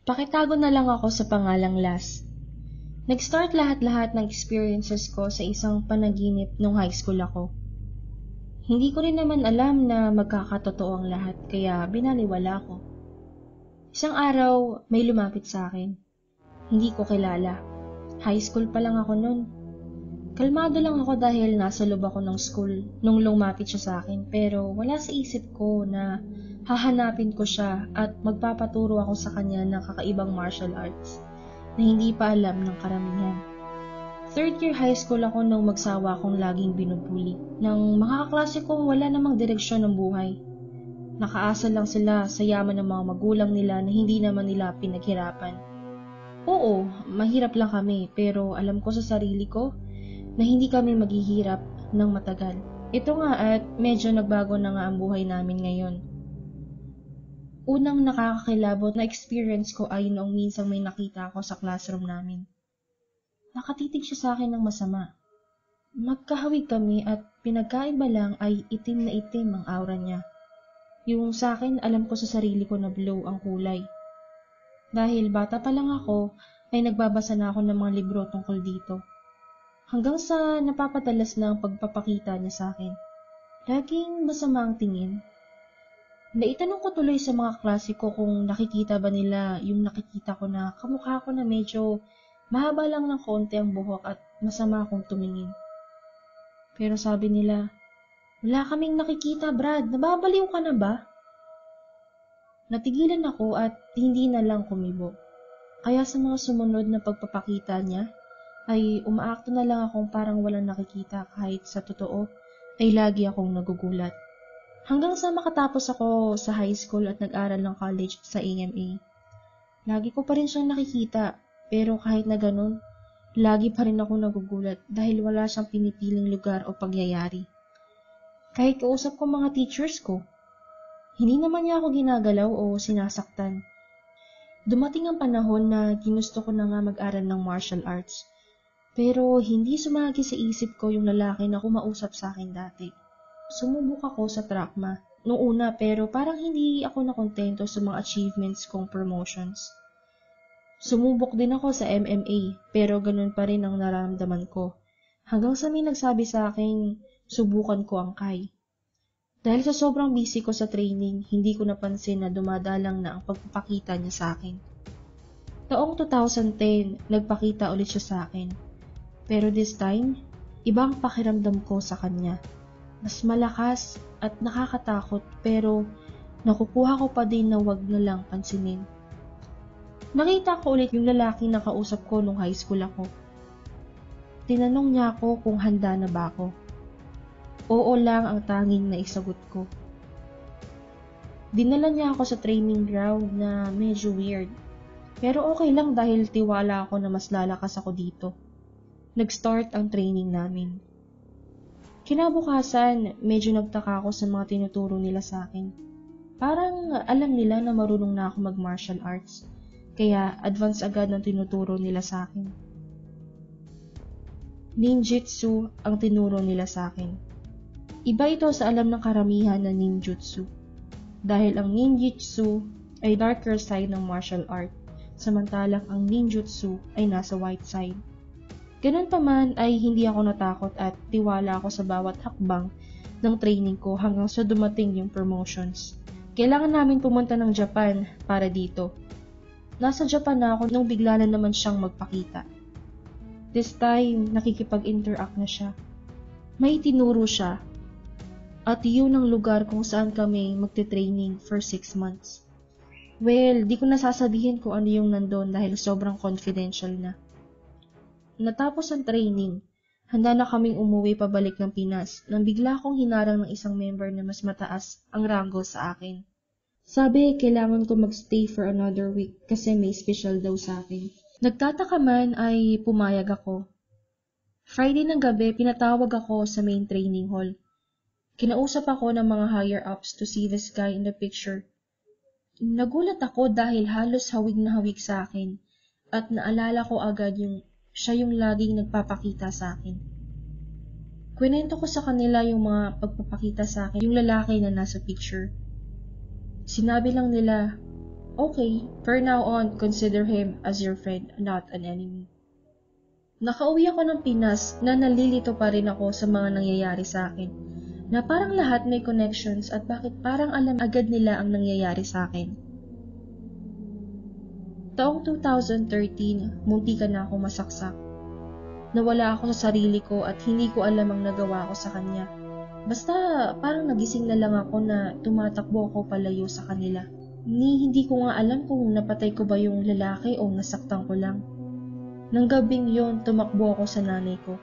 Pakitago na lang ako sa pangalang Las. Nag-start lahat-lahat ng experiences ko sa isang panaginip nung high school ako. Hindi ko rin naman alam na magkakatotoo ang lahat kaya binaliwala ko. Isang araw may lumapit sa akin. Hindi ko kilala. High school pa lang ako nun. Kalmado lang ako dahil nasa loob ako ng school nung lumapit siya sa akin pero wala sa isip ko na hahanapin ko siya at magpapaturo ako sa kanya ng kakaibang martial arts na hindi pa alam ng karamihan. Third year high school ako nung magsawa akong laging binubuli ng mga kaklase kong wala namang direksyon ng buhay. Nakaasa lang sila sa yaman ng mga magulang nila na hindi naman nila pinaghirapan. Oo, mahirap lang kami pero alam ko sa sarili ko na hindi kami maghihirap ng matagal. Ito nga at medyo nagbago na nga ang buhay namin ngayon. Unang nakakakilabot na experience ko ay noong minsang may nakita ako sa classroom namin. Nakatitig siya sa akin ng masama. Magkahawig kami at pinagkaiba lang ay itim na itim ang aura niya. Yung sa akin alam ko sa sarili ko na blue ang kulay. Dahil bata pa lang ako ay nagbabasa na ako ng mga libro tungkol dito. Hanggang sa napapadalas na ang pagpapakita niya sa akin. Laging masama ang tingin. Naitanong ko tuloy sa mga klase ko kung nakikita ba nila yung nakikita ko na kamukha ko na medyo mahaba lang ng konti ang buhok at masama akong tumingin. Pero sabi nila, wala kaming nakikita Brad, nababaliw ka na ba? Natigilan ako at hindi na lang kumibo. Kaya sa mga sumunod na pagpapakita niya, ay umaakto na lang akong parang walang nakikita kahit sa totoo ay lagi akong nagugulat. Hanggang sa makatapos ako sa high school at nag-aral ng college sa AMA. Lagi ko pa rin siyang nakikita, pero kahit na ganun, lagi pa rin ako nagugulat dahil wala siyang pinipiling lugar o pagyayari. Kahit kausap ko mga teachers ko, hindi naman niya ako ginagalaw o sinasaktan. Dumating ang panahon na ginusto ko na nga mag-aral ng martial arts, pero hindi sumagi sa isip ko yung lalaki na kumausap sa akin dati. Sumubok ako sa trackma noong una pero parang hindi ako nakontento sa mga achievements kong promotions. Sumubok din ako sa MMA pero ganun pa rin ang nararamdaman ko hanggang sa may nagsabi sa akin subukan ko ang Kai. Dahil sa sobrang busy ko sa training, hindi ko napansin na dumadalang na ang pagpapakita niya sa akin. Taong 2010, nagpakita ulit siya sa akin. Pero this time, ibang pakiramdam ko sa kanya. Mas malakas at nakakatakot pero nakukuha ko pa din na wag na lang pansinin. Nakita ko ulit yung lalaki na kausap ko nung high school ako. Tinanong niya ako kung handa na ba ako. Oo lang ang tanging naisagot ko. Dinala niya ako sa training ground na medyo weird. Pero okay lang dahil tiwala ako na mas lalakas ako dito. Nag-start ang training namin. Kinabukasan, medyo nagtaka ako sa mga tinuturo nila sa akin. Parang alam nila na marunong na ako mag-martial arts, kaya advance agad ang tinuturo nila sa akin. Ninjutsu ang tinuro nila sa akin. Iba ito sa alam ng karamihan na ninjutsu, dahil ang ninjutsu ay darker side ng martial art, samantalang ang ninjutsu ay nasa white side. Ganun pa man ay hindi ako natakot at tiwala ako sa bawat hakbang ng training ko hanggang sa dumating yung promotions. Kailangan namin pumunta ng Japan para dito. Nasa Japan na ako nung bigla na naman siyang magpakita. This time, nakikipag-interact na siya. May tinuro siya at yun ang lugar kung saan kami magte-training for 6 months. Well, di ko nasasabihin kung ano yung nandun dahil sobrang confidential na. Natapos ang training, handa na kaming umuwi pabalik ng Pinas nang bigla akong hinarang ng isang member na mas mataas ang ranggo sa akin. Sabi, kailangan ko magstay for another week kasi may special daw sa akin. Nagtataka man ay pumayag ako. Friday ng gabi, pinatawag ako sa main training hall. Kinausap ako ng mga higher-ups to see this guy in the picture. Nagulat ako dahil halos hawig na hawig sa akin at naalala ko agad siya yung laging nagpapakita sa akin. Kwento ko sa kanila yung mga pagpapakita sa akin, yung lalaki na nasa picture. Sinabi lang nila, Okay, for now on, consider him as your friend, not an enemy. Nakauwi ako ng Pinas na nalilito pa rin ako sa mga nangyayari sa akin, na parang lahat may connections at bakit parang alam agad nila ang nangyayari sa akin. Taong 2013, muntikan na ako masaksak. Nawala ako sa sarili ko at hindi ko alam ang nagawa ko sa kanya. Basta parang nagising na lang ako na tumatakbo ako palayo sa kanila. Hindi ko nga alam kung napatay ko ba yung lalaki o nasaktan ko lang. Nang gabing yon, tumakbo ako sa nanay ko.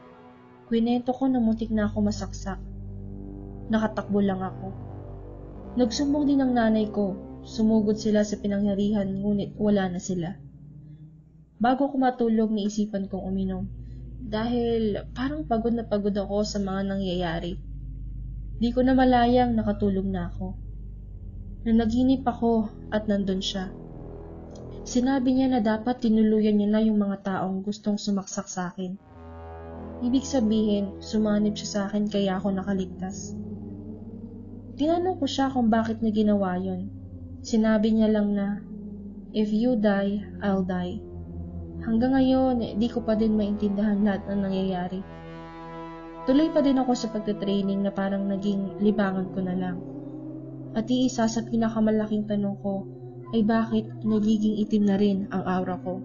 Kwinento ko na muntik na ako masaksak. Nakatakbo lang ako. Nagsumbong din ang nanay ko. Sumugod sila sa pinangyarihan ngunit wala na sila. Bago ko matulog, naisipan kong uminom. Dahil parang pagod na pagod ako sa mga nangyayari. Di ko na malayang nakatulog na ako. Nanaginip ako at nandun siya. Sinabi niya na dapat tinuluyan niya na yung mga taong gustong sumaksak sa akin. Ibig sabihin, sumanib siya sa akin kaya ako nakaligtas. Tinanong ko siya kung bakit niya ginawa yun. Sinabi niya lang na, if you die, I'll die. Hanggang ngayon, di ko pa din maintindihan lahat ng nangyayari. Tuloy pa din ako sa pagte-training na parang naging libangan ko na lang. At iisa sa pinakamalaking tanong ko ay bakit nagiging itim na rin ang aura ko.